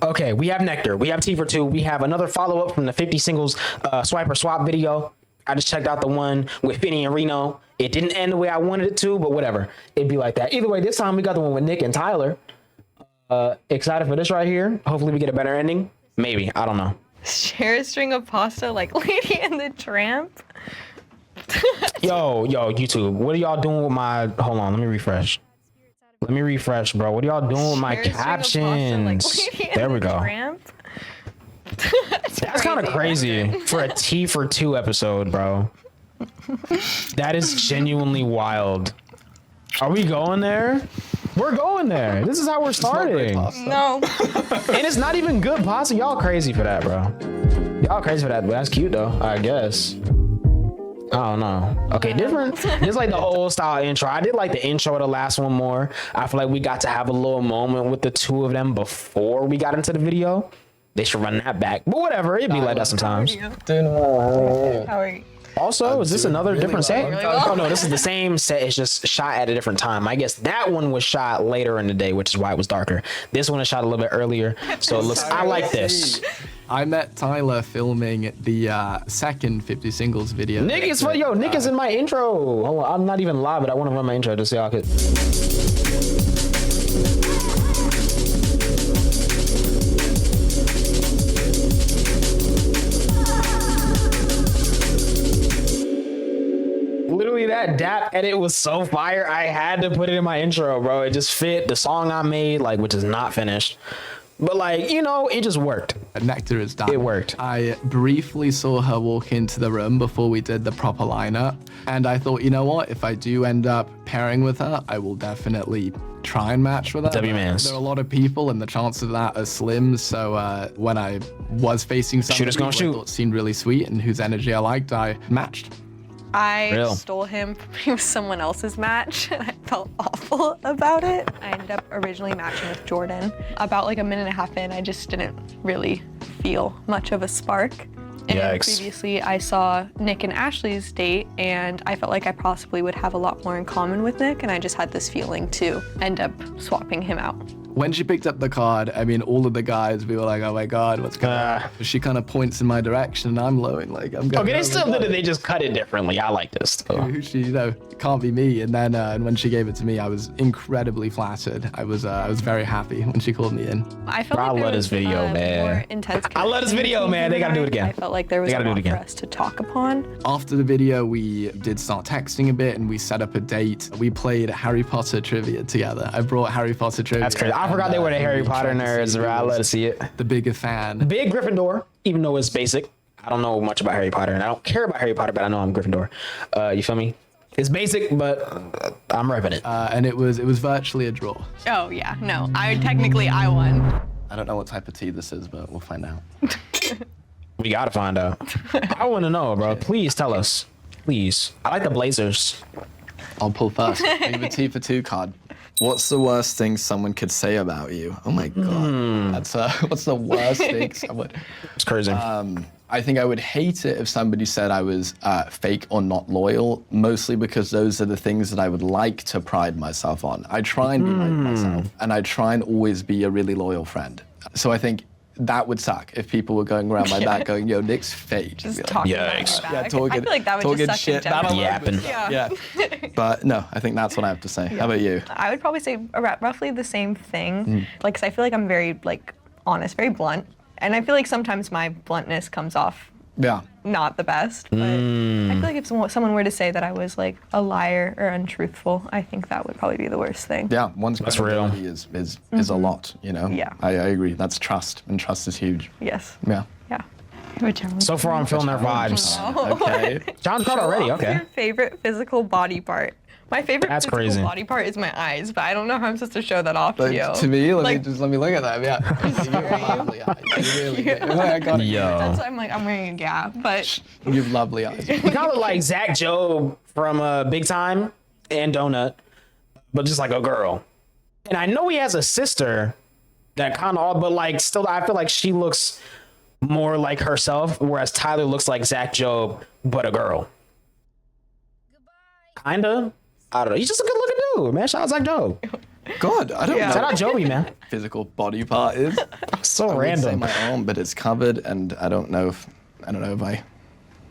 Okay, we have Nectar. We have T for two. We have another follow up from the 50 singles swipe or swap video. I just checked out the one with Finny and Reno. It didn't end the way I wanted it to, but whatever. It'd be like that. Either way, this time we got the one with Nick and Tyler. Excited for this right here. Hopefully we get a better ending. Maybe. I don't know. Share a string of pasta like Lady and the Tramp. Yo, YouTube. What are y'all doing with my... Hold on, let me refresh. Let me refresh, bro. What are y'all doing with my captions? There we go. That's kind of crazy for a T for two episode, bro. That is genuinely wild. Are we going there? We're going there. This is how we're starting. No. And it's not even good pasta. Y'all crazy for that, bro. Y'all crazy for that, but that's cute though, I guess. I don't know. Okay, different. It's like the old style intro. I did like the intro of the last one more. I feel like we got to have a little moment with the two of them before we got into the video. They should run that back. But whatever, it'd be like that sometimes. Doing well. How are you? Also, is this another different set? Really well. Oh no, this is the same set. It's just shot at a different time. I guess that one was shot later in the day, which is why it was darker. This one is shot a little bit earlier, so it looks. I like this. I met Tyler filming the second 50 singles video. Nick is Nick is in my intro. Hold on, I'm not even live, but I want to run my intro just so y'all could. Literally that DAP edit was so fire. I had to put it in my intro, bro. It just fit the song I made, like, which is not finished. But like, you know, it just worked. Nectar is done. It worked. I briefly saw her walk into the room before we did the proper lineup. And I thought, you know what? If I do end up pairing with her, I will definitely try and match with her. W-mans. There are a lot of people and the chances of that are slim. So when I was facing somebody who I thought seemed really sweet and whose energy I liked, I matched. I stole him from someone else's match and I felt awful about it. I ended up originally matching with Jordan. About like a minute and a half in, I just didn't really feel much of a spark. And previously I saw Nick and Ashley's date and I felt like I possibly would have a lot more in common with Nick, and I just had this feeling to end up swapping him out. When she picked up the card, I mean, all of the guys, we were like, oh my God, what's going on? She kind of points in my direction and I'm glowing, like, I'm going. Okay, they still did it, they just cut it differently. I like this. She, you know, can't be me. And then and when she gave it to me, I was incredibly flattered. I was very happy when she called me in. I felt like I love this video, man. More intense I love this video, man. They gotta do it again. I felt like there was a lot for us to talk upon. After the video, we did start texting a bit and we set up a date. We played Harry Potter trivia together. I brought Harry Potter trivia. That's crazy. I forgot they were the Harry Potter nerds, bro. I love to see it. The bigger fan. Big Gryffindor, even though it's basic. I don't know much about Harry Potter, and I don't care about Harry Potter, but I know I'm Gryffindor. You feel me? It's basic, but I'm repping it. And it was virtually a draw. Oh yeah, no, I won. I don't know what type of tea this is, but we'll find out. We gotta find out. I want to know, bro. Please tell us. Please. I like the Blazers. I'll pull first. Leave a T for two card. What's the worst thing someone could say about you? Oh my God. That's what's the worst thing someone... It's crazy. I think I would hate it if somebody said I was fake or not loyal, mostly because those are the things that I would like to pride myself on. I try and be like myself, and I try and always be a really loyal friend. So I think that would suck if people were going around my back going, yo, Nick's fake. Just talking about my back. Yeah, talking, I feel like that would just suck shit. in general. Yapping. Yeah. But no, I think that's what I have to say. How about you? I would probably say roughly the same thing. Like, 'cause I feel like I'm very like honest, very blunt. And I feel like sometimes my bluntness comes off not the best. But I feel like if someone were to say that I was like a liar or untruthful, I think that would probably be the worst thing. Yeah, one's credibility is a lot, you know? Yeah. I agree. That's trust, and trust is huge. Yes. Yeah. Yeah. So far, I'm feeling their vibes. Okay. John's card already, okay. What's your favorite physical body part? My favorite physical body part is my eyes, but I don't know how I'm supposed to show that off to you. To me, let me look at them. Yeah. You have lovely eyes. You really do. I got it. Yo. That's why I'm like, I'm wearing a gap, but you have lovely eyes. You kind of look like Zach Job from Big Time and Donut, but just like a girl. And I know he has a sister that kind of, but like still, I feel like she looks more like herself, whereas Tyler looks like Zach Job, but a girl. Kinda. I don't know. He's just a good looking dude, man. Shout out Zach Job. God, I don't Yeah. know. Shout out Joey, man. Physical body part is. So I would say random. my arm, but it's covered, and I don't know if I.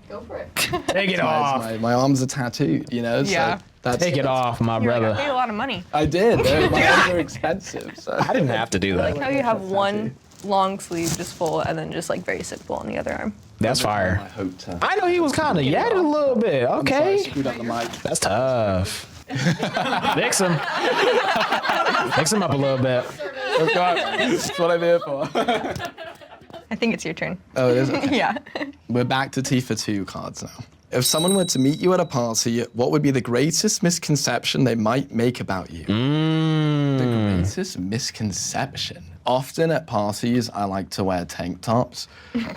Go for it. Take it off. My arms are tattooed, you know. Yeah. So that's Take it off, my You're like, I brother. paid a lot of money. I did. My arms are expensive. So. I didn't have to do Like that. how you have one long sleeve just full and then just like very simple on the other arm. That's I fire. hope to. I know he was kind of yadded a little bit. I'm sorry, I Okay. screwed up the mic. That's tough. Mix him. Mix him up a little bit. Oh God, that's what I'm here for. I think it's your turn. Oh, it is. Okay. Yeah. We're back to T for 2 cards now. If someone were to meet you at a party, what would be the greatest misconception they might make about you? The greatest misconception. Often at parties, I like to wear tank tops,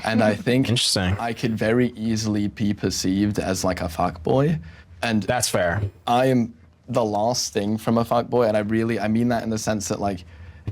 and I think Interesting. I could very easily be perceived as like a fuckboy, and That's fair. I am the last thing from a fuckboy, and I mean that in the sense that like,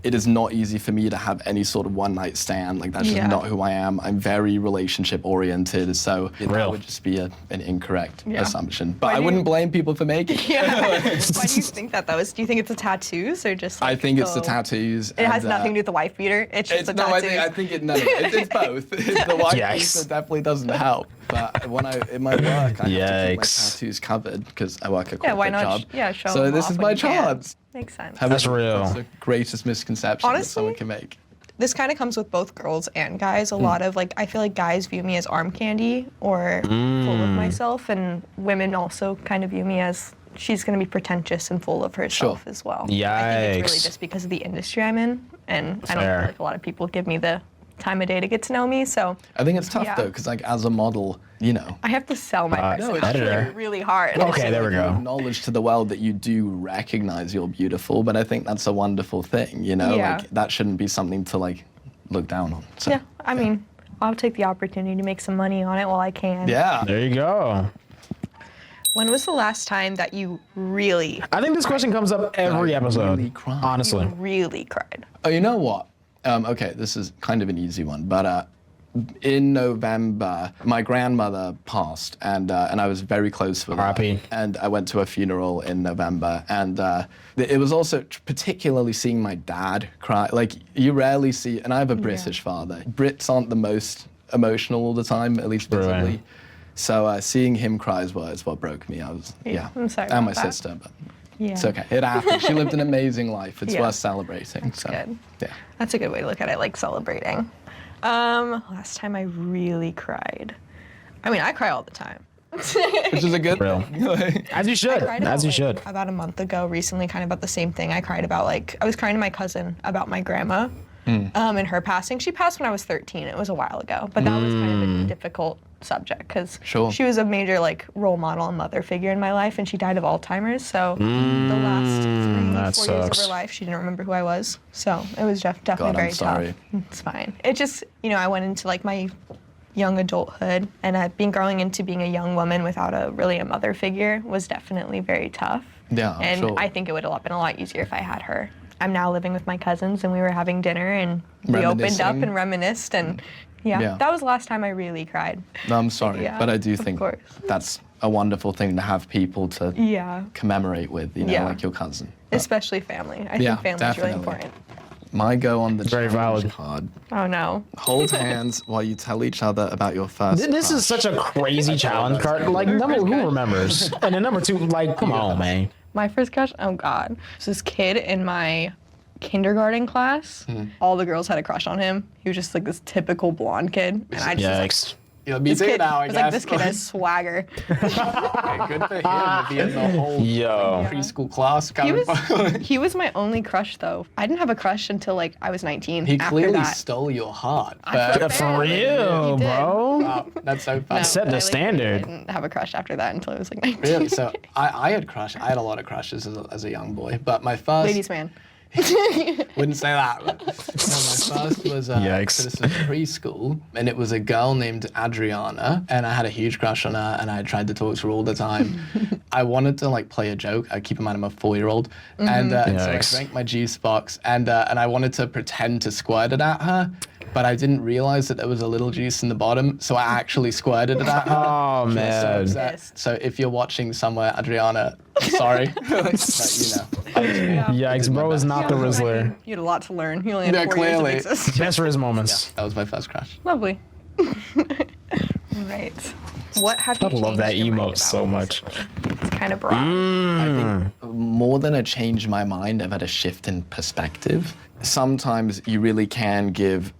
it is not easy for me to have any sort of one-night stand. Like, that's just Yeah. not who I am. I'm very relationship-oriented, so that Real. would just be an incorrect Yeah. assumption. But Why I do wouldn't you- blame people for making it. Yeah. Why do you think that though? Do you think it's the tattoos or just like I think it's the the- tattoos. It has and, nothing to do with the wife beater. It's just It's, the no, tattoos. I think it's both. The white Yikes. piece definitely doesn't help. But in my work, I have to keep my Yikes. tattoos covered because I work a corporate Yeah, why not? job. Yeah, show So them this off is when my you can. chance. Makes sense. That's real. That's the greatest misconception that Honestly, someone can make. This kind of comes with both girls and guys. A lot of like, I feel like guys view me as arm candy or full of myself, and women also kind of view me as she's going to be pretentious and full of herself Sure. as well. I think it's really Yikes. just because of the industry I'm in, and I don't Fair. feel like a lot of people give me the time of day to get to know me. So I think it's tough Yeah. though, because like as a model, you know, I have to sell my No, it's personality editor. really hard. Okay, there we you go. acknowledge to the world that you do recognize you're beautiful, but I think that's a wonderful thing, you know, Yeah. like that shouldn't be something to like look down on. So, Yeah, I mean, I'll take the opportunity to make some money on it while I can. yeah. There you go. When was the last time that you really, I think this question comes up every episode. really cried. Honestly. really cried? Oh, you know what? Okay, this is kind of an easy one, but in November, my grandmother passed, and I was very close with her. R.I.P.. And I went to a funeral in November, and it was also particularly seeing my dad cry. Like, you rarely see, and I have a British father. Brits aren't the most emotional all the time, at least visibly. Right. So seeing him cry is what broke me. I was, yeah. I'm sorry And my about that. sister, but Yeah. it's okay. It happened. She lived an amazing life. It's Yeah. worth celebrating. So, good. yeah. That's a good way to look at it, like celebrating. Last time I really cried. I mean, I cry all the time. Which is a good Real. thing. As you should. Cried As you about, should. About a month ago, recently, kind of about the same thing. I cried about I was crying to my cousin about my grandma and her passing. She passed when I was 13. It was a while ago, but that was kind of a difficult subject because Sure. she was a major role model and mother figure in my life, and she died of Alzheimer's. So the last 4 years of sucks. her life, she didn't remember who I was. So it was definitely God, I'm very sorry. tough. It's fine. It just, I went into my young adulthood, and I've been growing into being a young woman without a mother figure was definitely very tough. Yeah, And sure. I think it would have been a lot easier if I had her. I'm now living with my cousins, and we were having dinner, and we opened up Reminiscing. and reminisced, and yeah, that was the last time I really cried. No, I'm sorry, Yeah, but I do of think course. that's a wonderful thing to have people to Yeah, commemorate with, Yeah. like your cousin. especially family. I Yeah, think family is really definitely. important. My go on the Very challenge valid. card. Oh no. Hold hands while you tell each other about your first This is crush. such a crazy challenge card. Like, number who remembers? And then number two, like, come on, man. My first crush, oh God. There's this kid in my kindergarten class. All the girls had a crush on him. He was just this typical blonde kid. And I just Yikes. Yeah, me this too kid, now, I was guess. this kid has swagger. Okay, good for him to be in the whole Yo. preschool class. He was my only crush though. I didn't have a crush until I was 19. He after clearly that. stole your heart. I But, For real, He did. bro. wow, that's so funny. Set the I standard. didn't have a crush after that until I was 19. Really? So I had had a lot of crushes as a young boy, but my first Ladies man. wouldn't say that. But, no, my first was Yikes. so this was preschool, and it was a girl named Adriana, and I had a huge crush on her, and I tried to talk to her all the time. I wanted to play a joke. I keep in mind I'm a 4-year-old, and so I Yikes. drank my juice box, and I wanted to pretend to squirt it at her. but I didn't realize that there was a little juice in the bottom, so I actually squirted it at her. Oh man. So if you're watching somewhere, Adriana, I'm sorry. But, you know. Yikes, bro is not the Rizzler. You had a lot to learn. You only had 4 years of clearly. existence. Best Riz moments. That was my first crush. Lovely. Right. What have you I love that changed your mind emote so about much. recently? It's kind of broad. I think more than a change in my mind, I've had a shift in perspective. Sometimes you really can give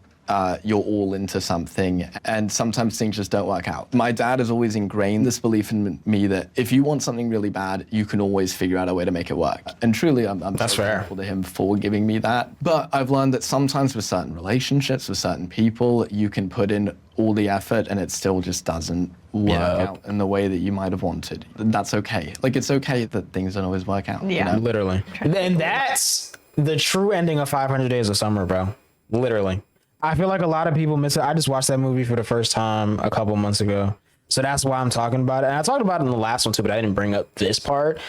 your all into something, and sometimes things just don't work out. My dad has always ingrained this belief in me that if you want something really bad, you can always figure out a way to make it work. And truly, I'm That's so fair. thankful to him for giving me that. But I've learned that sometimes with certain relationships, with certain people, you can put in all the effort and it still just doesn't work out in the way that you might have wanted. That's okay. Like, it's okay that things don't always work out. Yeah. You know? Literally. And that's the true ending of 500 Days of Summer, bro. Literally. I feel like a lot of people miss it. I just watched that movie for the first time a couple months ago. So that's why I'm talking about it. And I talked about it in the last one too, but I didn't bring up this part.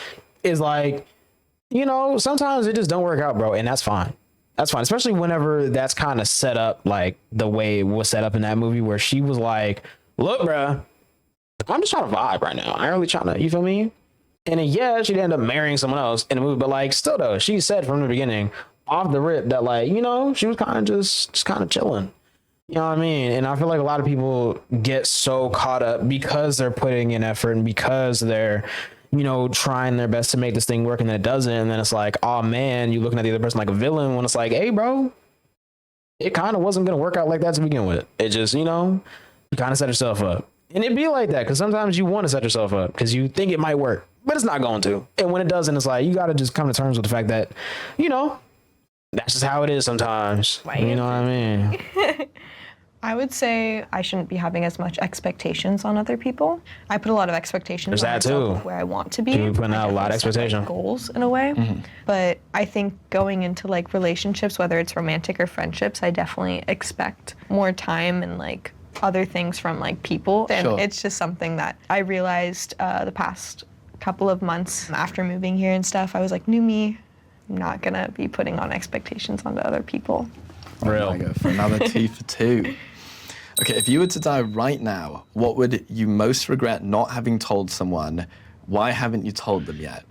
Is like, you know, sometimes it just don't work out, bro. And that's fine. That's fine. Especially whenever that's kind of set up like the way it was set up in that movie where she was like, look, bro, I'm just trying to vibe right now. I ain't really trying to, you feel me? And then, yeah, she'd end up marrying someone else in the movie. But like, still though, she said from the beginning, off the rip, that like, you know, she was kind of just kind of chilling. You know what I mean? And I feel like a lot of people get so caught up because they're putting in effort and because they're, you know, trying their best to make this thing work, and then it doesn't. And then it's like, oh man, you looking at the other person like a villain, when it's like, hey, bro, it kind of wasn't going to work out like that to begin with. It just, you know, you kind of set yourself up. And it'd be like that because sometimes you want to set yourself up because you think it might work, but it's not going to. And when it doesn't, it's like, you got to just come to terms with the fact that, you know, that's just how it is sometimes. Right. You know what I mean? I would say I shouldn't be having as much expectations on other people. I put a lot of expectations There's on that myself too. of where I want to be. You're putting out a lot of I definitely set, expectation. like, goals in a way. But I think going into like relationships, whether it's romantic or friendships, I definitely expect more time and like other things from like people. And Sure. it's just something that I realized the past couple of months after moving here and stuff. I was like, new me. I'm not gonna be putting on expectations onto other people. Real. I go for another 2 for 2. Okay, if you were to die right now, what would you most regret not having told someone? Why haven't you told them yet?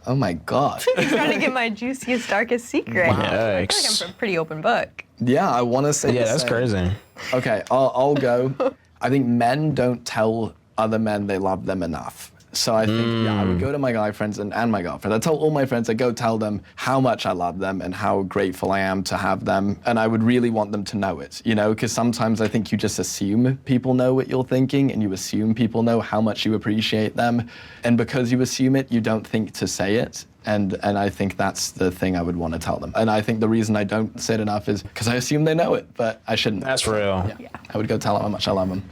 Oh my God. You're trying to get my juiciest, darkest secret. Wow. I feel Yikes. like I'm a pretty open book. Yeah, I want to say Yeah, the that's same. crazy. Okay, I'll go. I think men don't tell other men they love them enough. So I think, yeah, I would go to my guy friends and my girlfriend. I tell all my friends, I go tell them how much I love them and how grateful I am to have them. And I would really want them to know it, you know, because sometimes I think you just assume people know what you're thinking and you assume people know how much you appreciate them. And because you assume it, you don't think to say it. And I think that's the thing I would want to tell them. And I think the reason I don't say it enough is because I assume they know it, but I shouldn't. That's real. Yeah. I would go tell them how much I love them.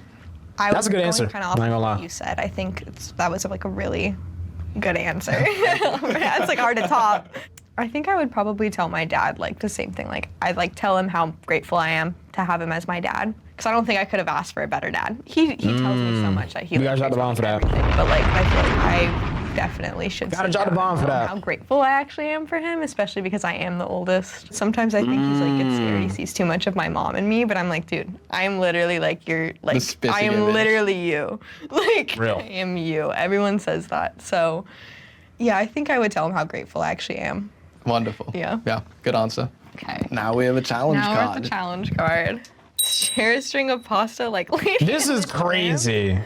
That's a good answer. Kind of I'm off not gonna of lie. what you said. I think that was like a really good answer. It's like hard to top. I think I would probably tell my dad like the same thing. Like I'd like tell him how grateful I am to have him as my dad. Because I don't think I could have asked for a better dad. He tells me so much that he. You gotta drop the bomb for that. But like I feel like I definitely should. Gotta sit drop the down bomb and for tell him that. How grateful I actually am for him, especially because I am the oldest. Sometimes I think he's like gets scared. He sees too much of my mom and me, but I'm like, dude, I am literally like you're like spitting I am image. literally you. Like Real. I am you. Everyone says that. So yeah, I think I would tell him how grateful I actually am. Wonderful. Yeah. Yeah, good answer. Okay. Now we have a challenge Now we're card. at the challenge card. Share a string of pasta like lady. This is crazy.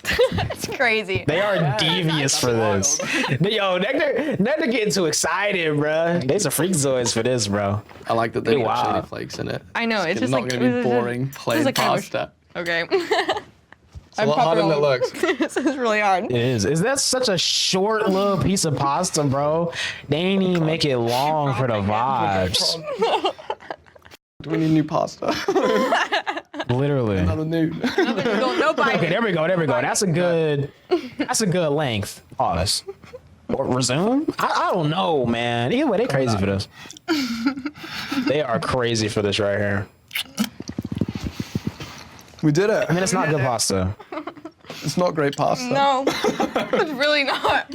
It's crazy. They are devious for this. Yo, Nectar getting too excited, bro. They some freakazoids for this, bro. I like that they got Wow. chili flakes in it. I know, it's just not like going to be boring this plain is like kind of- pasta. Okay. It's a lot harder than it looks. This is really hard. It is. Is that such a short little piece of pasta, bro? They ain't even make it long for the vibes. Do we need new pasta? Literally. Another nude. No bite. Okay, there we go. There we go. That's a good length. Pause. Or resume? I don't know, man. Either way, they crazy for this. They are crazy for this right here. We did it. I mean, it's not good pasta. It's not great pasta. No, it's really not.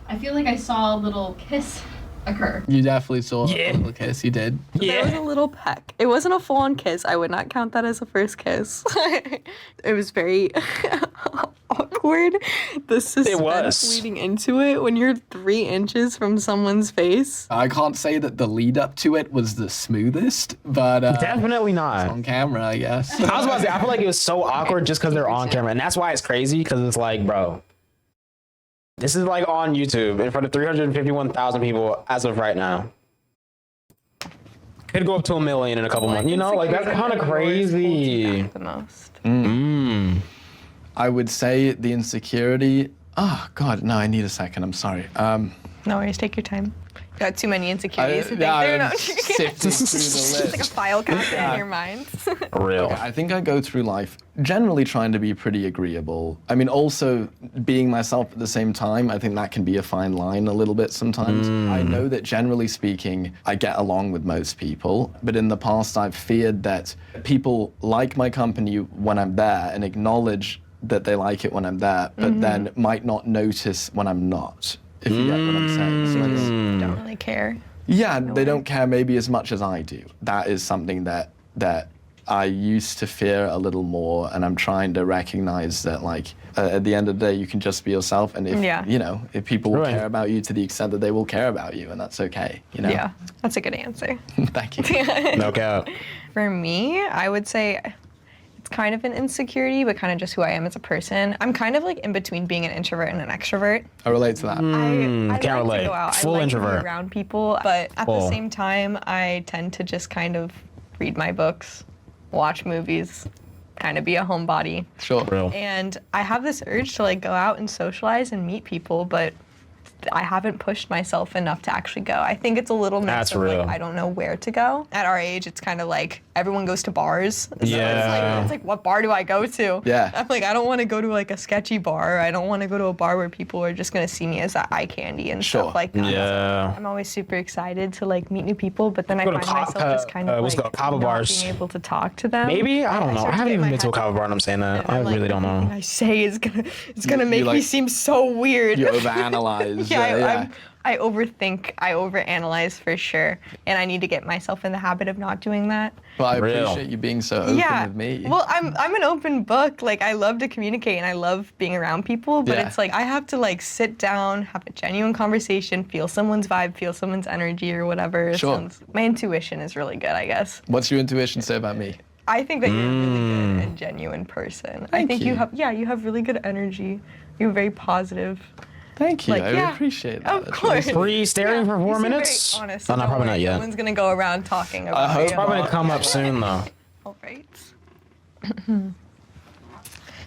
I feel like I saw a little kiss occur. You definitely saw Yeah. a little kiss. You did. There was a little peck. It wasn't a full-on kiss. I would not count that as a first kiss. It was very awkward. The suspense was. leading into it when you're 3 inches from someone's face. I can't say that the lead up to it was the smoothest, but Definitely not. on camera, I guess. I was about to say, I feel like it was so awkward just because they're on camera. And that's why it's crazy, because it's like, bro, this is like on YouTube in front of 351,000 people as of right now. Could go up to 1 million in a couple months. You know, like that's kind of crazy. The most. I would say the insecurity. Oh God, no! I need a second. I'm sorry. No worries, take your time. Got too many insecurities to think through. No, sifting through the list. it's like a file cabinet in your mind. Real. I think I go through life generally trying to be pretty agreeable. I mean, also being myself at the same time, I think that can be a fine line a little bit sometimes. I know that generally speaking, I get along with most people, but in the past I've feared that people like my company when I'm there and acknowledge that they like it when I'm there, but then might not notice when I'm not, if you get what I'm saying. So it's, Don't really care. yeah, they don't care maybe as much as I do. That is something that I used to fear a little more, and I'm trying to recognize that, like, at the end of the day, you can just be yourself, and if you know, if people will care about you to the extent that they will care about you, and that's okay. You know. Yeah, that's a good answer. Thank you. No cap. For me, I would say it's kind of an insecurity, but kind of just who I am as a person. I'm kind of like in between being an introvert and an extrovert. I relate to that. I can't like relate. to go out. Full I like introvert. to be around people, but at the Full. same time, I tend to just kind of read my books, watch movies, kind of be a homebody. Sure. Real. And I have this urge to like go out and socialize and meet people, but I haven't pushed myself enough to actually go. I think it's a little mix That's of real. like I don't know where to go. At our age, it's kind of like everyone goes to bars. So Yeah. it's like what bar do I go to? Yeah. I'm like I don't want to go to like a sketchy bar. I don't want to go to a bar where people are just gonna see me as that eye candy and Sure. stuff like that. Yeah. I'm always super excited to like meet new people, but then I Go to find Ka- myself just kind of what's it like called? Kava not bars. being able to talk to them. Maybe? I don't know. start I to haven't get even my been to a head- kava bar and I'm saying that. and I I'm like, really don't everything know. I say is gonna make me like- seem so weird. You overanalyze. Yeah, I overthink, I overanalyze for sure, and I need to get myself in the habit of not doing that. But I Real. appreciate you being so open Yeah. with me. Well, I'm an open book. Like I love to communicate and I love being around people, but Yeah. it's like I have to like sit down, have a genuine conversation, feel someone's vibe, feel someone's energy or whatever. Sure. My intuition is really good, I guess. What's your intuition say about me? I think that you're a really good and genuine person. I Thank think you. you have really good energy. You're very positive. Thank you. Like, I yeah, appreciate that. of That's really course. sweet. Free staring for 4 You seem very minutes? honest, Oh, so no, don't probably not worry. yet. Someone's gonna go around talking about hope you. Probably gonna come up soon though. All right.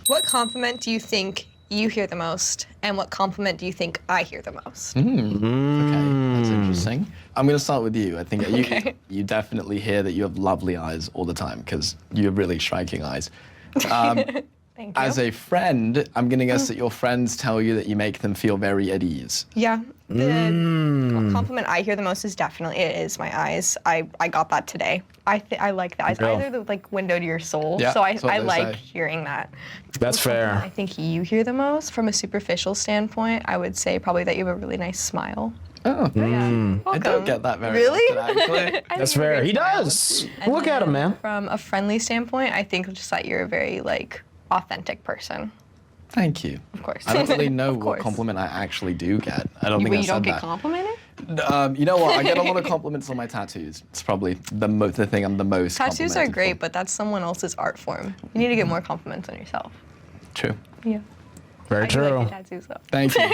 What compliment do you think you hear the most, and what compliment do you think I hear the most? Okay, that's interesting. I'm going to start with you. I think Okay. you definitely hear that you have lovely eyes all the time because you have really striking eyes. Thank you. As a friend, I'm going to guess that your friends tell you that you make them feel very at ease. Yeah. The compliment I hear the most is definitely it is my eyes. I got that today. I like the eyes. Real. They're the like window to your soul. Yeah, so that's what I they like say. hearing that. That's What compliment fair. I think you hear the most from a superficial standpoint. I would say probably that you have a really nice smile. Oh, Yeah. I don't get that very Really? often, actually. I think That's you have a fair. great He smile. does. And Look at him, then man. From a friendly standpoint, I think just that you're a very like authentic person. Thank you. Of course. I don't really know Of what course. compliment I actually do get. I don't think You I said don't get that. complimented? You know what? I get a lot of compliments on my tattoos. It's probably the thing I'm the most Tattoos are complimented great, for. but that's someone else's art form. You need to get more compliments on yourself. True. Yeah. Very I do like true. your tattoos though. Thank you.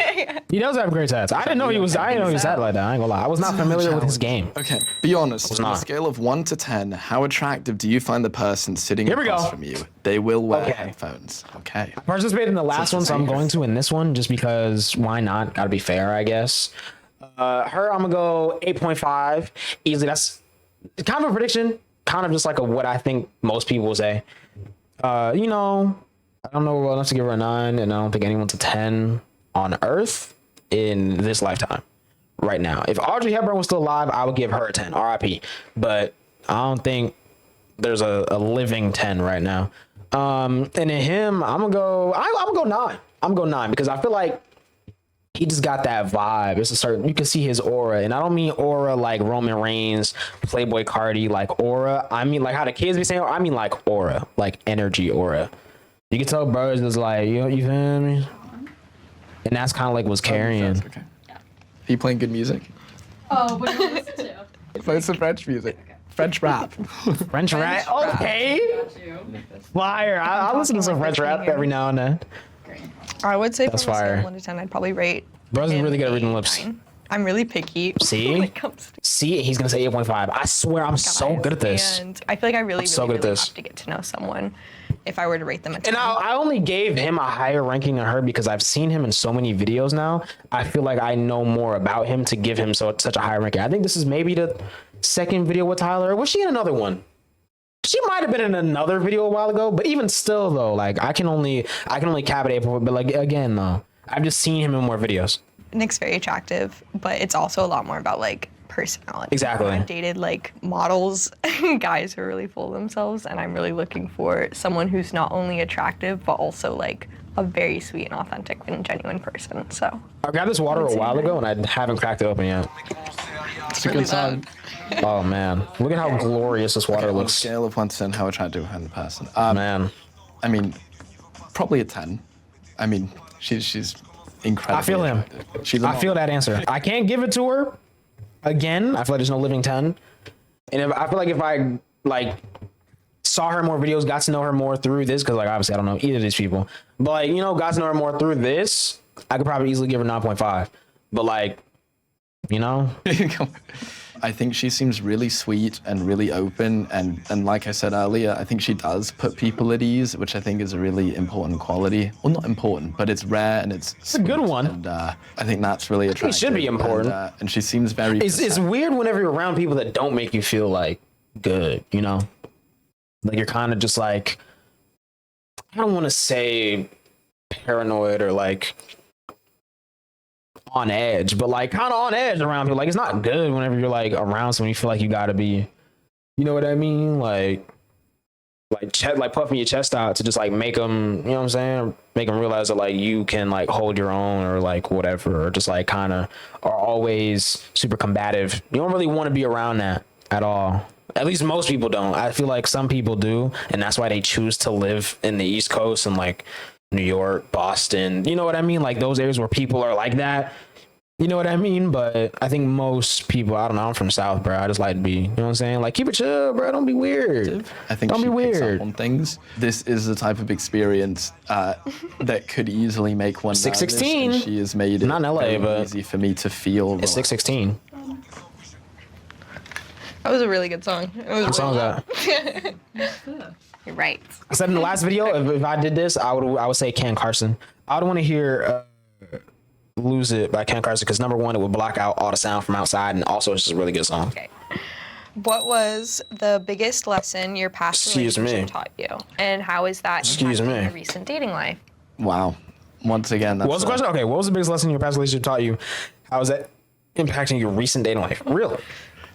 He does have great tats. I didn't know he was. I didn't know he was that like that. I ain't gonna lie. I was not familiar with his game. Okay, be honest. On a not. scale of 1 to 10, how attractive do you find the person sitting Here we across go. from you? They will wear Okay. headphones. Okay. Participated in the last one, so I'm safe. going to in this one just because why not? Gotta be fair, I guess. Her, I'm gonna go 8.5 easily. That's kind of a prediction, kind of just like what I think most people will say. You know, I don't know well enough to give her a 9, and I don't think anyone's a 10 on Earth in this lifetime. Right now, if Audrey Hepburn was still alive, I would give her a 10, R.I.P. But I don't think there's a living 10 right now. And in him, I'm gonna go 9. I'm gonna go 9 because I feel like he just got that vibe. It's a certain, you can see his aura, and I don't mean aura like Roman Reigns, Playboy Cardi, like aura. I mean like how the kids be saying. I mean like aura, like energy aura. You can tell bros is like, you feel me? And that's kind of like what's carrying. Okay. He playing good music? Oh, what do you want to listen to? Play some French music. French rap. French rap? Okay. Got you. Fire. I listen to some French rap every now and then. I would say That's from a scale fire. of 1 to 10, I'd probably rate. Bro's him really good at reading lips. 9. I'm really picky. See? when it comes to See, he's gonna say 8.5. I swear, I'm so guys. good at this. And I feel like I really, so really, good at really this. have to get to know someone if I were to rate them a 10. And I only gave him a higher ranking than her because I've seen him in so many videos now. I feel like I know more about him to give him such a high ranking. I think this is maybe the second video with Tyler. Was she in another one? She might have been in another video a while ago, but even still though, like I can only cap it 8, but like again though, I've just seen him in more videos. Nick's very attractive, but it's also a lot more about like personality. Exactly. I've dated like models, guys who are really full of themselves, and I'm really looking for someone who's not only attractive but also like a very sweet and authentic and genuine person. So I grabbed this water a while ago and I haven't cracked it open yet. It's a good sign. Oh man, look at how glorious this water On a looks. scale of 1 to 10, how attractive a kind of person? Man, I mean, probably a 10. I mean, she's incredible. I feel him. I feel that answer. I can't give it to her. Again, I feel like there's no living 10. And I feel like if I like saw her more videos, got to know her more through this, because like obviously I don't know either of these people, but like, you know, got to know her more through this, I could probably easily give her 9.5. But like, you know, I think she seems really sweet and really open, and like I said earlier, I think she does put people at ease, which I think is a really important quality. Well, not important, but it's rare and it's a good sweet, one. And I think that's really attractive. it should be important. And she seems very. it's weird whenever you're around people that don't make you feel like good, you know, like you're kind of just like, I don't want to say paranoid or like on edge, but like kind of on edge around people. Like it's not good whenever you're like around someone you feel like you gotta be, you know what I mean? Like puffing your chest out to just like make them, you know what I'm saying? Make them realize that like you can like hold your own or like whatever, or just like kind of are always super combative. You don't really want to be around that at all. At least most people don't. I feel like some people do, and that's why they choose to live in the East Coast and like New York, Boston, you know what I mean? Like those areas where people are like that, you know what I mean? But I think most people, I don't know, I'm from South, bro. I just like to be, you know what I'm saying? Like keep it chill, bro. Don't be weird. I think don't she be picks weird up on things. This is the type of experience that could easily make one 616. nervous, and she has made it Not in LA, very but easy for me to feel. It's 616. that was a really good song. It was What song is that? You're right. I said in the last video, if I did this, I would say Ken Carson. I would want to hear Lose It by Ken Carson, because number one, it would block out all the sound from outside, and also it's just a really good song. Okay. What was the biggest lesson your past Excuse relationship me. taught you, and how is that Excuse impacting me. your recent dating life? Wow. Once again, that's What was the question? Okay, what was the biggest lesson your past relationship taught you? How is that impacting your recent dating life? Really?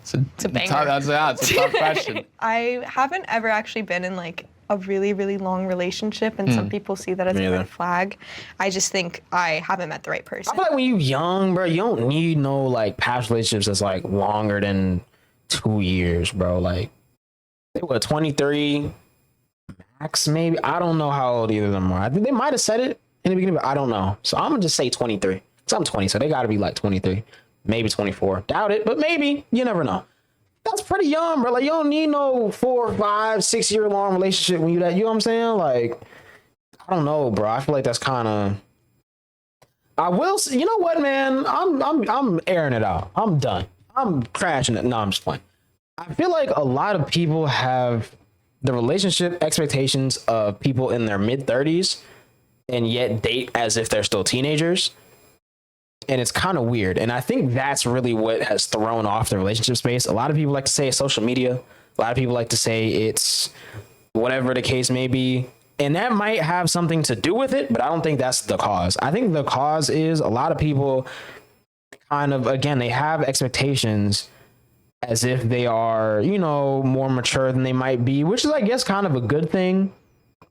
It's a banger. That's a tough question. I haven't ever actually been in like a really, really long relationship, and some people see that as Me a either. red flag. I just think I haven't met the right person. I feel like when you young, bro, you don't need no like past relationships that's like longer than 2 years, bro. Like they were 23 max, maybe. I don't know how old either of them are. I think they might have said it in the beginning, but I don't know. So I'm gonna just say 23. So I'm 20, so they gotta be like 23, maybe 24. Doubt it, but maybe. You never know. That's pretty young, bro. Like you don't need no 4, 5, 6 year long relationship when you that. You know what I'm saying? Like I don't know, bro. I feel like that's kind of. I will. You know what, man? I'm airing it out. I'm done. I'm crashing it. No, I'm just playing. I feel like a lot of people have the relationship expectations of people in their mid 30s, and yet date as if they're still teenagers. And it's kind of weird. And I think that's really what has thrown off the relationship space. A lot of people like to say it's social media. A lot of people like to say it's whatever the case may be. And that might have something to do with it, but I don't think that's the cause. I think the cause is a lot of people kind of, again, they have expectations as if they are, you know, more mature than they might be, which is, I guess, kind of a good thing.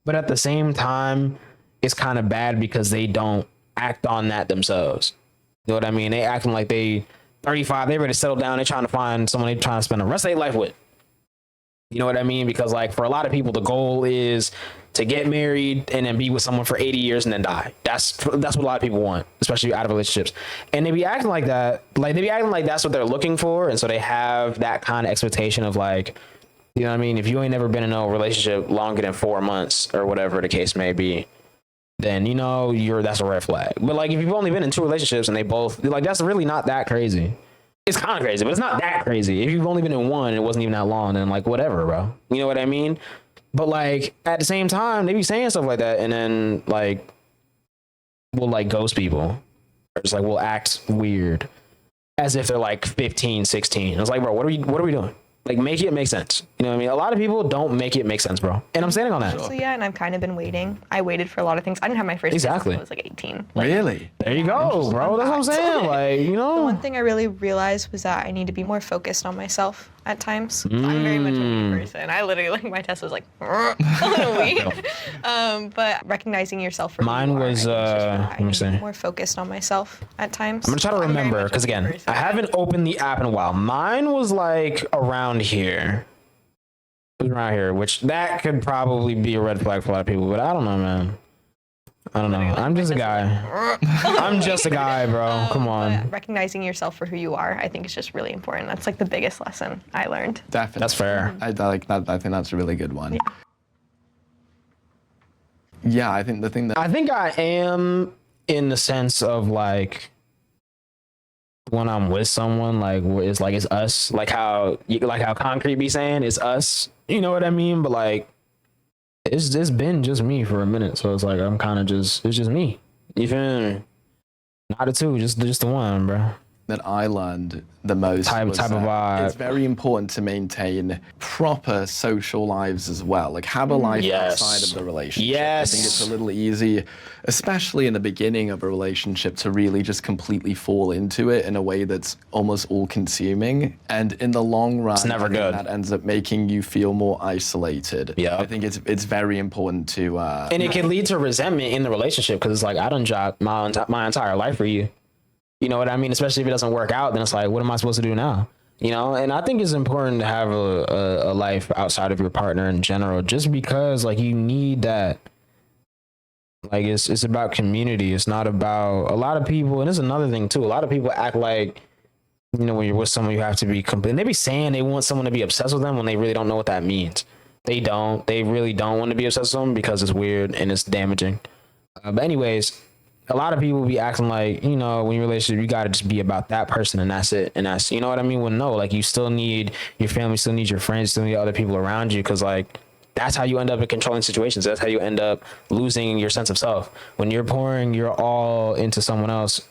But at the same time, it's kind of bad because they don't act on that themselves. You know what I mean? They acting like they 35, they ready to settle down. They're trying to find someone they're trying to spend the rest of their life with. You know what I mean? Because like for a lot of people, the goal is to get married and then be with someone for 80 years and then die. That's what a lot of people want, especially out of relationships. And they be acting like that. Like they be acting like that's what they're looking for. And so they have that kind of expectation of like, you know what I mean? If you ain't never been in a relationship longer than 4 months or whatever the case may be, then you know that's a red flag. But like if you've only been in 2 relationships and they both like, that's really not that crazy. It's kind of crazy, but it's not that crazy. If you've only been in one and it wasn't even that long, then like whatever, bro. You know what I mean? But like at the same time, they be saying stuff like that and then like we'll like ghost people. Or just like we'll act weird as if they're like 15, 16. It's like, bro, what are we doing? Like, make it make sense. You know what I mean? A lot of people don't make it make sense, bro. And I'm standing on that. So yeah, and I've kind of been waiting. I waited for a lot of things. I didn't have my first kiss until I was like 18. Like, Really? There you go, bro. That's what I'm saying. Like, you know. The one thing I really realized was that I need to be more focused on myself at times. I'm very much a me person. I literally, like, my test was like, a little weak. But recognizing yourself for Mine who you are, was, I let me need to be see. more focused on myself at times. I'm gonna try to very remember, much because a me again, person. I haven't opened the app in a while. Mine was like around here. It was around here, which that could probably be a red flag for a lot of people, but I don't know, man. I don't know. I'm just a guy. I'm just a guy, bro. Come on. But recognizing yourself for who you are, I think is just really important. That's like the biggest lesson I learned. Definitely. That's fair. I like that. I think that's a really good one. Yeah, I think the thing that I think I am in the sense of like when I'm with someone, like it's us, like how Concrete be saying it's us. You know what I mean? But like it's just been just me for a minute, so it's like I'm kind of it's just me. You feel me? Not the two, just the one, bro. that I learned the most Type was of that vibe. it's very important to maintain proper social lives as well. Like have a life Yes. outside of the relationship. Yes. I think it's a little easy, especially in the beginning of a relationship, to really just completely fall into it in a way that's almost all-consuming. And in the long run, never I think good. that ends up making you feel more isolated. Yeah. I think it's very important to And it can lead to resentment in the relationship because it's like, I done dropped my entire life for you. You know what I mean? Especially if it doesn't work out, then it's like, what am I supposed to do now? You know? And I think it's important to have a life outside of your partner in general, just because like you need that. Like it's about community. It's not about a lot of people. And it's another thing too. A lot of people act like, you know, when you're with someone, you have to be complete. And they be saying they want someone to be obsessed with them when they really don't know what that means. They don't. They really don't want to be obsessed with them because it's weird and it's damaging. But anyways, a lot of people be acting like, you know, when you're in a relationship, you got to just be about that person and that's it. And that's, you know what I mean? Well, no, like you still need your family, still need your friends, still need other people around you. Cause like, that's how you end up in controlling situations. That's how you end up losing your sense of self. When you're pouring your all into someone else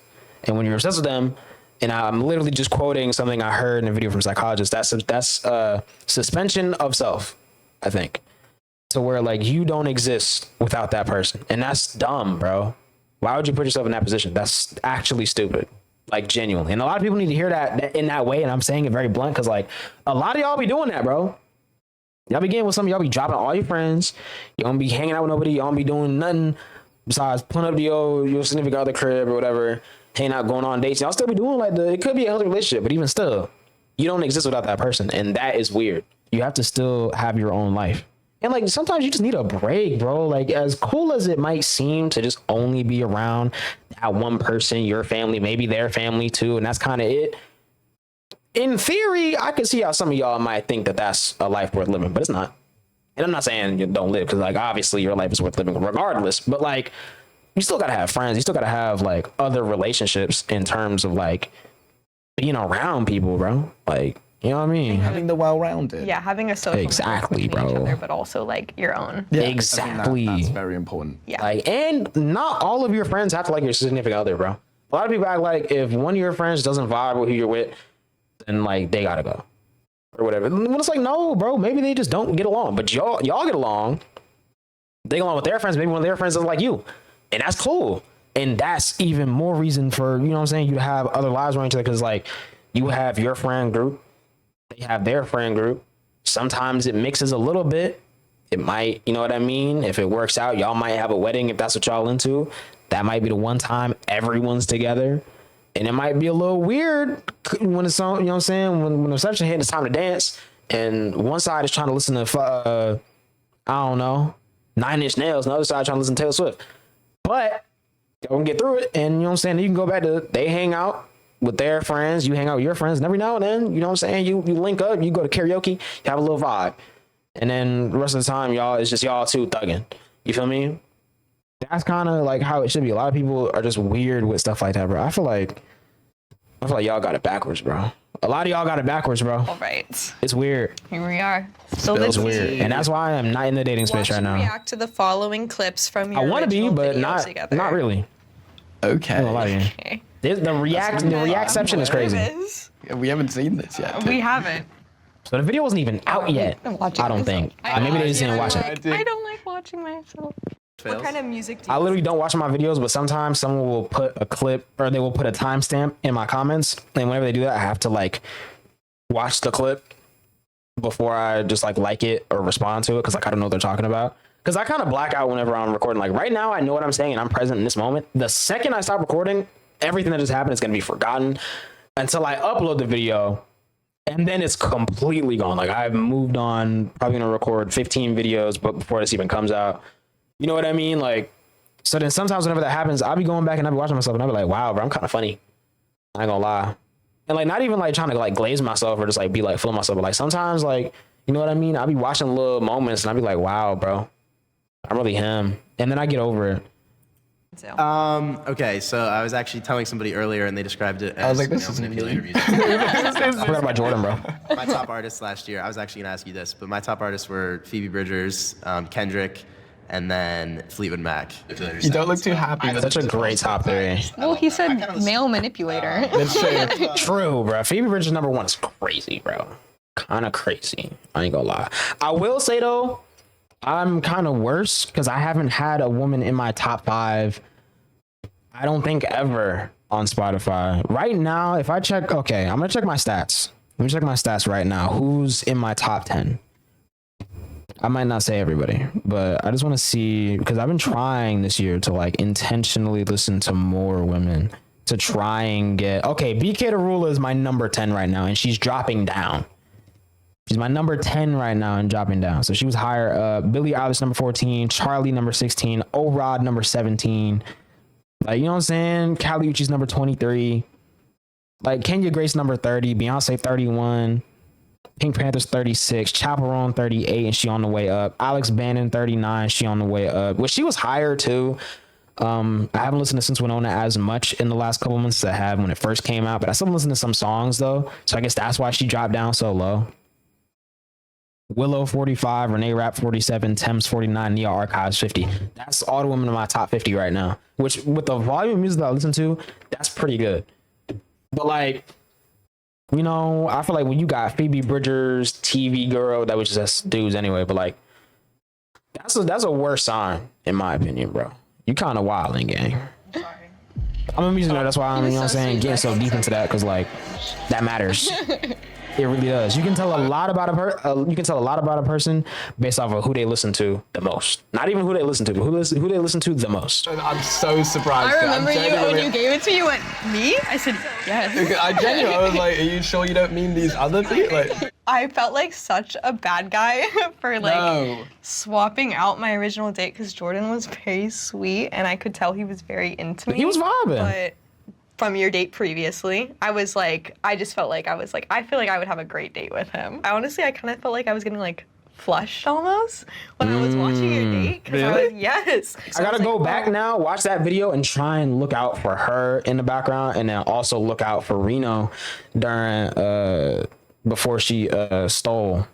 and when you're obsessed with them, and I'm literally just quoting something I heard in a video from a psychologist, that's suspension of self, I think. To where like you don't exist without that person. And that's dumb, bro. Why would you put yourself in that position? That's actually stupid, like genuinely. And a lot of people need to hear that in that way. And I'm saying it very blunt because like a lot of y'all be doing that, bro. Y'all be getting with some of y'all be dropping all your friends. You don't be hanging out with nobody. Y'all don't be doing nothing besides pulling up to your significant other crib or whatever, hanging out, going on dates. Y'all still be doing like it could be a healthy relationship, but even still, you don't exist without that person. And that is weird. You have to still have your own life. And like sometimes you just need a break, bro. Like as cool as it might seem to just only be around that one person, your family, maybe their family too, and that's kind of it. In theory, I could see how some of y'all might think that that's a life worth living, but it's not. And I'm not saying you don't live because like obviously your life is worth living regardless, but like you still gotta have friends. You still gotta have like other relationships in terms of like being around people, bro. Like, you know what I mean? having the well-rounded. Yeah, having a social Exactly, network between bro. each other, but also like your own. Yeah, I think Exactly. that's very important. Yeah. Like, and not all of your friends have to like your significant other, bro. A lot of people act like if one of your friends doesn't vibe with who you're with, then like they gotta go or whatever. When it's like, no, bro, maybe they just don't get along, but y'all get along. They get along with their friends. Maybe one of their friends doesn't like you, and that's cool. And that's even more reason for, you know what I'm saying, you to have other lives around each other because like you have your friend group. They have their friend group. Sometimes it mixes a little bit. It might, you know what I mean? If it works out, y'all might have a wedding if that's what y'all into. That might be the one time everyone's together. And it might be a little weird when it's on, you know what I'm saying? When the reception hit, it's time to dance. And one side is trying to listen to, I don't know, 9 Inch Nails. And the other side trying to listen to Taylor Swift. But y'all gonna get through it. And you know what I'm saying? You can go back to, they hang out with their friends. You hang out with your friends. And every now and then, you know what I'm saying? You link up, you go to karaoke, you have a little vibe. And then the rest of the time, y'all, it's just y'all two thugging. You feel me? That's kind of like how it should be. A lot of people are just weird with stuff like that, bro. I feel like y'all got it backwards, bro. A lot of y'all got it backwards, bro. All right. It's weird. Here we are. Still It's weird. And that's why I'm not in the dating space right now. React to the following clips from your I want to be, original but videos together. not really. Okay. I don't lie to you. Okay. The reactception is crazy. Yeah, we haven't seen this yet. We haven't. So the video wasn't even out yet. I don't think. Maybe they just didn't watch it. I don't like watching myself. What kind of music do you I literally don't watch my videos, but sometimes someone will put a clip or they will put a timestamp in my comments. And whenever they do that, I have to like watch the clip before I just like it or respond to it. Cause like, I don't know what they're talking about. Cause I kind of black out whenever I'm recording. Like right now, I know what I'm saying and I'm present in this moment. The second I stop recording, everything that just happened is going to be forgotten until I upload the video. And then it's completely gone. Like I've moved on, probably gonna record 15 videos, but before this even comes out, you know what I mean? Like, so then sometimes whenever that happens, I'll be going back and I'll be watching myself and I'll be like, wow, bro, I'm kind of funny. I ain't gonna lie. And like, not even like trying to like glaze myself or just like be like full of myself, but like sometimes like, you know what I mean? I'll be watching little moments and I'll be like, wow, bro, I'm really him. And then I get over it. Okay, so I was actually telling somebody earlier and they described it as I was like, this is manipulator music. I forgot about Jordan, bro. My top artists last year, I was actually gonna ask you this, but my top artists were Phoebe Bridgers, Kendrick, and then Fleetwood Mac. You don't look too happy. Such a great top 3. Well, he said male manipulator. That's true. True, bro. Phoebe Bridgers #1 is crazy, bro. Kind of crazy. I ain't gonna lie. I will say though, I'm kind of worse because I haven't had a woman in my top 5. I don't think ever on Spotify. Right now, if I check, okay, I'm gonna check my stats. Let me check my stats right now. Who's in my top 10? I might not say everybody, but I just want to see, because I've been trying this year to like intentionally listen to more women to try and get, okay, BK Tarula is my number 10 right now, and she's dropping down. She's my number 10 right now and dropping down. So she was higher. Billie Eilish number 14, Charlie number 16, O-Rod number 17. Like, you know what I'm saying? Kali Uchis number 23. Like Kenya Grace number 30, Beyonce 31, Pink Panthers 36, Chaperone 38, and she on the way up. Alex Bannon 39, she on the way up. Well, she was higher too. I haven't listened to Since Winona as much in the last couple months as I have when it first came out, but I still listen to some songs though. So I guess that's why she dropped down so low. Willow 45, Renee Rapp 47, Thames 49, Nia Archives 50. That's all the women in my top 50 right now. Which, with the volume of music that I listen to, that's pretty good. But like, you know, I feel like when you got Phoebe Bridgers, TV Girl, that was just dudes anyway. But like, that's a worse sign in my opinion, bro. You kind of wilding, gang. Sorry. I'm a music nerd. That's why I'm, you know what I'm saying, getting so deep into that, because like, that matters. It really does. You can tell a lot about a person based off of who they listen to the most. Not even who they listen to, but who they listen to the most. I'm so surprised. I remember when you gave it to me, you went, me? I said, yes. I genuinely was like, are you sure you don't mean these other people? Like, I felt like such a bad guy for like swapping out my original date because Jordan was very sweet and I could tell he was very into me. He was vibing. But from your date previously, I just felt like I feel like I would have a great date with him. I kind of felt like I was getting like flushed almost when I was watching your date. Really? Yes. I gotta go back now, watch that video, and try and look out for her in the background, and then also look out for Reno during before she stole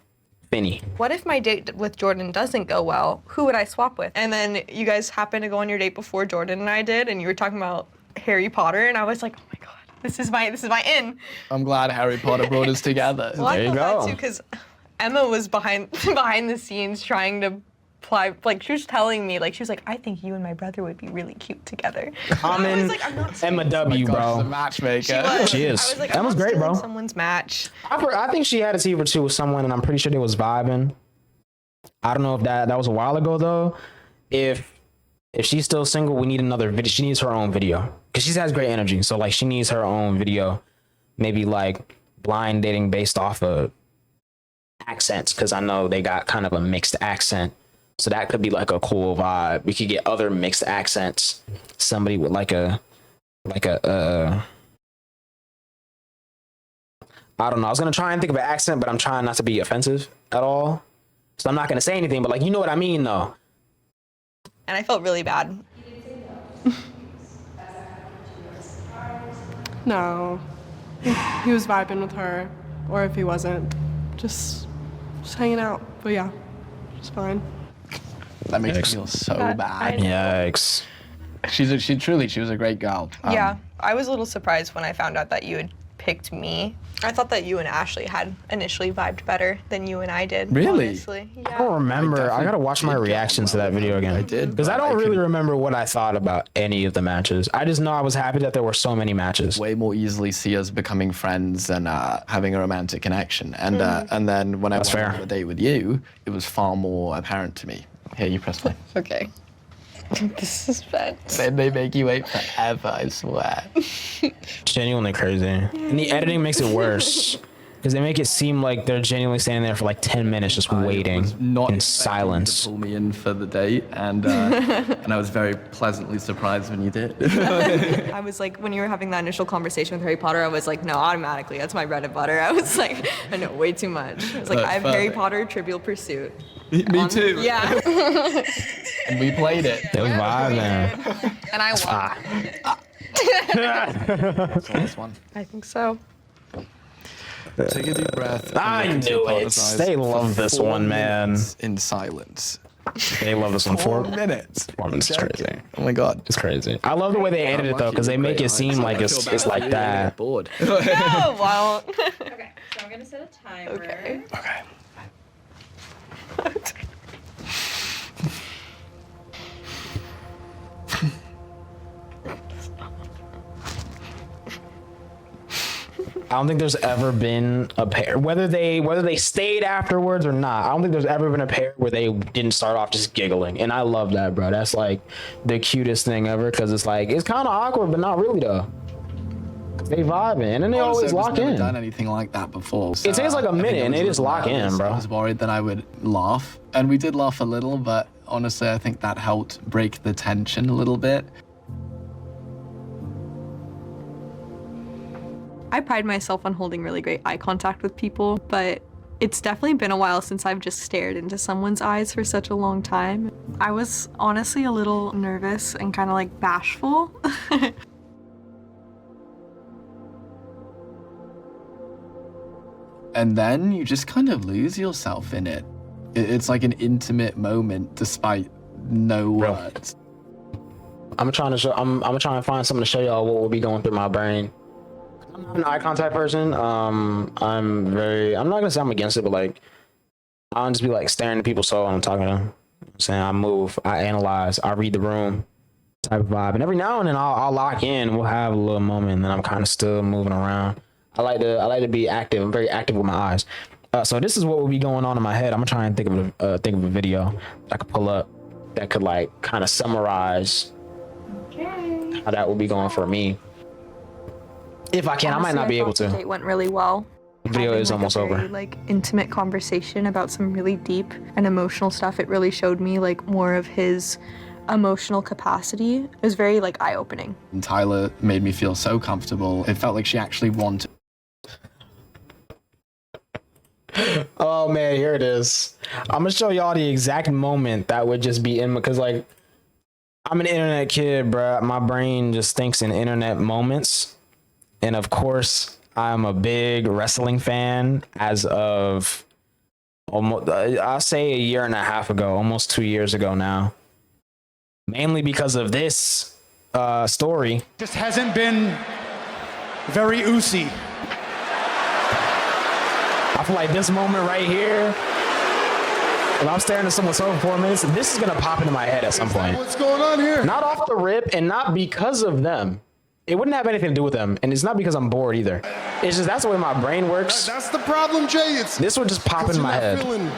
Finny. What if my date with Jordan doesn't go well? Who would I swap with? And then you guys happened to go on your date before Jordan and I did, and you were talking about Harry Potter, and I was like, oh my god, this is my in. I'm glad Harry Potter brought us together. Well, There you I thought go. that too, because Emma was behind the scenes trying to apply. Like she was telling me, like she was like, I think you and my brother would be really cute together. Common Emma W, Gosh, bro. the matchmaker. She is. I was like, Emma's I'm not great, bro. stealing someone's match. I think she had a tea or two with someone, and I'm pretty sure they was vibing. I don't know if that was a while ago though. If she's still single, we need another video. She needs her own video. because she has great energy. So like she needs her own video, maybe like blind dating based off of accents, because I know they got kind of a mixed accent. So that could be like a cool vibe. We could get other mixed accents. Somebody with like a I don't know. I was gonna try and think of an accent, but I'm trying not to be offensive at all. So I'm not gonna say anything, but like, you know what I mean though. And I felt really bad. No. He was vibing with her, or if he wasn't, just hanging out. But yeah, it's fine. That makes me Yikes. feel so That- bad. Yikes. She was a great girl. Yeah, I was a little surprised when I found out that you had picked me. I thought that you and Ashley had initially vibed better than you and I did. Really? Honestly. I Yeah. don't remember. I gotta watch my did get reactions to on that well video with again. her. I did, Because I but don't I really could- remember what I thought about any of the matches. I just know I was happy that there were so many matches. Way more easily see us becoming friends and having a romantic connection. And and then when I went fair. on a date with you, it was far more apparent to me. Here, you press play. Okay. This is bad. Then they make you wait forever, I swear. Genuinely crazy. And the editing makes it worse. Because they make it seem like they're genuinely standing there for like 10 minutes just waiting was not in expecting silence. you to pull me in for the date, and and I was very pleasantly surprised when you did. I was like, when you were having that initial conversation with Harry Potter, I was like, no, automatically, that's my bread and butter. I was like, I know way too much. I was like, That's I have Harry perfect. Potter Trivial Pursuit. Me too. Yeah. And we played it. They was vibing. And I won. Last one. I think so. Take a deep breath. and I look into knew your it. partner's eyes They for love this 4 one, man. minutes in silence. They love this one. 4 4 minutes. 4 minutes is crazy. Oh my god. It's crazy. I love the way they edit it though, because they make it seem like it's like that. Bored. Oh, well. Okay, so I'm gonna set a timer. Okay. Okay. I don't think there's ever been a pair, whether they stayed afterwards or not. I don't think there's ever been a pair where they didn't start off just giggling, and I love that, bro. That's like the cutest thing ever, because it's like it's kind of awkward, but not really though. They vibing, and then they always Honestly, I've lock never in. done anything like that before. It takes like a I think minute, I and was they a just little lock in, nervous. bro. I was worried that I would laugh, and we did laugh a little, but honestly, I think that helped break the tension a little bit. I pride myself on holding really great eye contact with people, but it's definitely been a while since I've just stared into someone's eyes for such a long time. I was honestly a little nervous and kind of like bashful. And then you just kind of lose yourself in it. It's like an intimate moment despite no words. I'm trying to find something to show y'all what will be going through my brain. I'm not an eye contact person. I'm not gonna say I'm against it, but like I'll just be like staring at people's soul when I'm talking to them. I'm saying I move, I analyze, I read the room type of vibe. And every now and then I'll lock in, we'll have a little moment, and then I'm kind of still moving around. I like to be active. I'm very active with my eyes. So this is what will be going on in my head. I'm gonna try and think of a video I could pull up that could like kind of summarize how that will be going for me. If I can, I might not be able The to. date went really well. The video Having, is like, almost a very, over. like intimate conversation about some really deep and emotional stuff. It really showed me like more of his emotional capacity. It was very like eye-opening. And Tyler made me feel so comfortable. It felt like she actually wanted. Oh man, here it is. I'm gonna show y'all the exact moment that would just be in, because like I'm an internet kid, bruh. My brain just thinks in internet moments. And of course, I'm a big wrestling fan as of almost, I'll say a year and a half ago, almost 2 years ago now. Mainly because of this story. Just hasn't been very oozy. I feel like this moment right here, if I'm staring at someone's soul for 4 minutes, this is gonna pop into my head at some point. What's going on here? Not off the rip, and not because of them. It wouldn't have anything to do with them, and it's not because I'm bored either. It's just that's the way my brain works. That's the problem, Jay. It's This would just pop 'cause in you're my not head. feeling-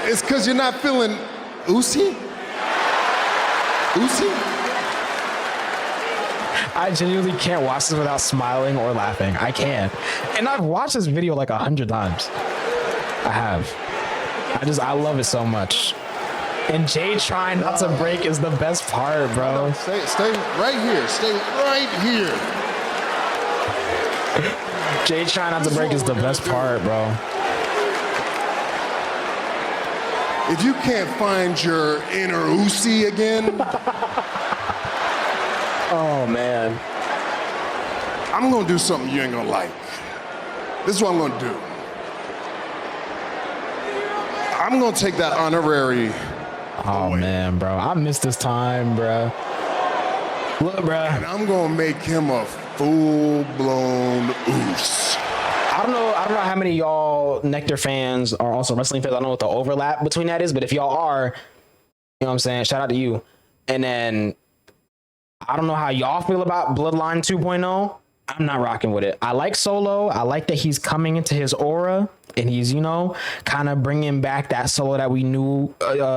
It's because you're not feeling Uzi? Uzi? I genuinely can't watch this without smiling or laughing. I can't. And I've watched this video like 100 times. I have. I love it so much. And Jay trying not to break is the best part, bro. Stay right here. Stay right here. Jay trying not to break is the best part, bro. If you can't find your inner Uzi again, oh man, I'm gonna do something you ain't gonna like. This is what I'm gonna do. I'm gonna take that honorary. Oh man, bro, I missed this time, bro. Look, bro. And I'm gonna make him a full-blown oos. I don't know how many of y'all Nectar fans are also wrestling fans. I don't know what the overlap between that is, but if y'all are, you know what I'm saying? Shout out to you. And then I don't know how y'all feel about Bloodline 2.0. I'm not rocking with it. I like Solo. I like that he's coming into his aura and he's, you know, kind of bringing back that Solo that we knew,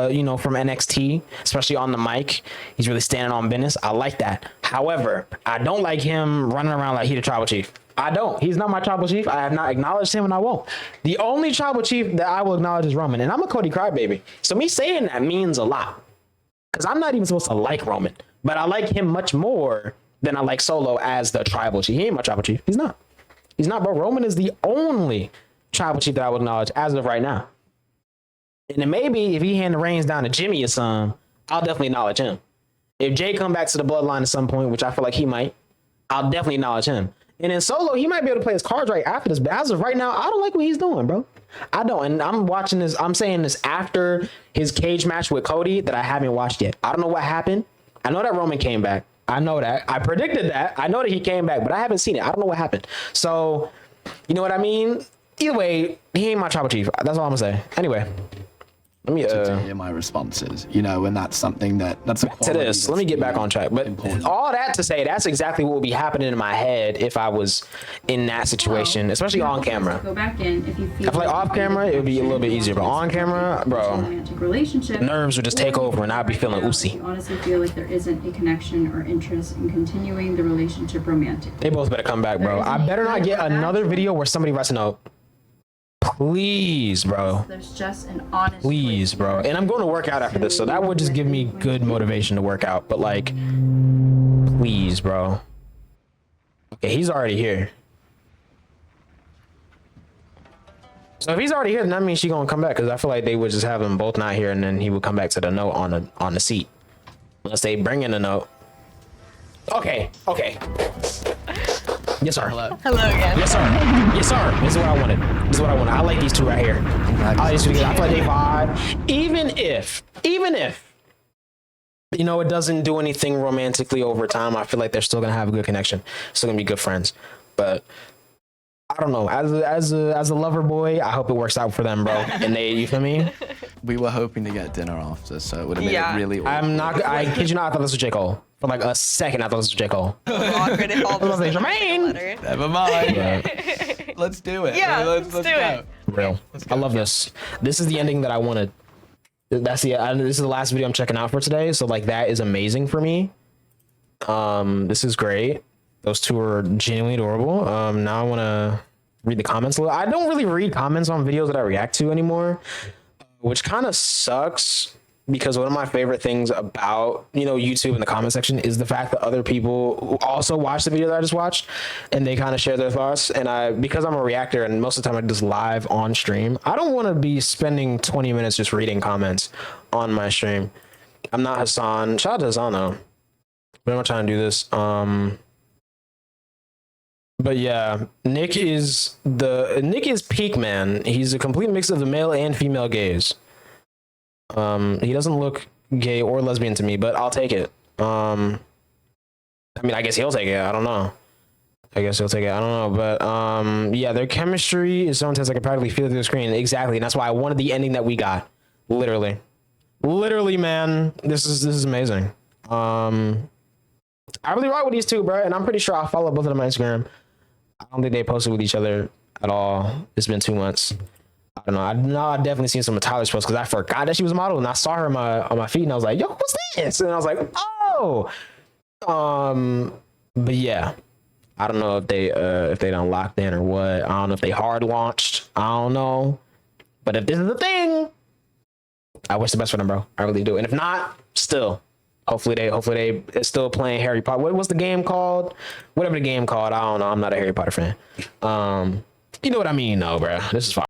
you know, from NXT, especially on the mic. He's really standing on business. I like that. However, I don't like him running around like he the tribal chief. I don't. He's not my tribal chief. I have not acknowledged him and I won't. The only tribal chief that I will acknowledge is Roman, and I'm a Cody crybaby. So me saying that means a lot because I'm not even supposed to like Roman, but I like him much more than I like Solo as the tribal chief. He ain't my tribal chief. He's not. He's not, bro. Roman is the only tribal chief that I would acknowledge as of right now. And then maybe if he hand the reins down to Jimmy or some, I'll definitely acknowledge him. If Jay come back to the bloodline at some point, which I feel like he might, I'll definitely acknowledge him. And then Solo, he might be able to play his cards right after this. But as of right now, I don't like what he's doing, bro. I don't. And I'm watching this. I'm saying this after his cage match with Cody that I haven't watched yet. I don't know what happened. I know that Roman came back. I know that. I predicted that. I know that he came back, but I haven't seen it. I don't know what happened. So, you know what I mean? Either way, he ain't my tribal chief. That's all I'm going to say. Anyway. Let me to hear my responses, you know, and that's something that's a to this. Let me get back on track. But important. All that to say, that's exactly what would be happening in my head if I was in that situation, especially on camera. Go back in if you feel I feel like off camera it would be a little bit easier, but on camera, bro, the nerves would just take over and I'd be feeling oosy. You honestly feel like there isn't a connection or interest in continuing the relationship romantically. They both better come back, bro. I better not get another video where somebody writes a note. Please, bro. There's just an honest. Please, bro. And I'm going to work out after this, so that would just give me good motivation to work out. But like, please, bro. Okay, he's already here. So if he's already here, then that means she's gonna come back because I feel like they would just have them both not here, and then he would come back to the note on the seat, unless they bring in a note. Okay. Yes, sir. Hello again. Yes, sir. Yes, sir. This is what I wanted. I like these two right here. I like these two together. I feel like they vibe. Even if, you know, it doesn't do anything romantically over time, I feel like they're still gonna have a good connection. Still gonna be good friends. But I don't know. As a lover boy, I hope it works out for them, bro. And you feel me? We were hoping to get dinner after, so it would have made it really awkward. I kid you not, I thought this was J. Cole. For like a second, I thought this was J. Cole. Awkward if all of a sudden Jermaine. Never mind. Let's do it. Yeah, let's do go. it. Real. I love this. This is the ending that I wanted. This is the last video I'm checking out for today. So like that is amazing for me. This is great. Those two are genuinely adorable. Now I want to read the comments a little. I don't really read comments on videos that I react to anymore, which kind of sucks. Because one of my favorite things about, you know, YouTube in the comment section is the fact that other people also watch the video that I just watched and they kind of share their thoughts. And because I'm a reactor and most of the time I just live on stream, I don't want to be spending 20 minutes just reading comments on my stream. I'm not Hassan. Shout out to Hassan though. But I'm not trying to do this. But yeah, Nick is peak, man. He's a complete mix of the male and female gaze. He doesn't look gay or lesbian to me, but I'll take it. I mean, I guess he'll take it. I don't know. But yeah, their chemistry is so intense I can practically feel it through the screen. Exactly, and that's why I wanted the ending that we got. Literally, man. This is amazing. I really rock with these two, bro, and I'm pretty sure I'll follow both of them on Instagram. I don't think they posted with each other at all. It's been 2 months. I don't know. I know I definitely seen some of Tyler's posts because I forgot that she was a model, and I saw her on my feed, and I was like, "Yo, what's this?" And I was like, "Oh." But yeah, I don't know if they done locked in or what. I don't know if they hard launched. I don't know. But if this is the thing, I wish the best for them, bro. I really do. And if not, still, hopefully they still playing Harry Potter. What's the game called? Whatever the game called. I don't know. I'm not a Harry Potter fan. You know what I mean, though, bro. This is fine.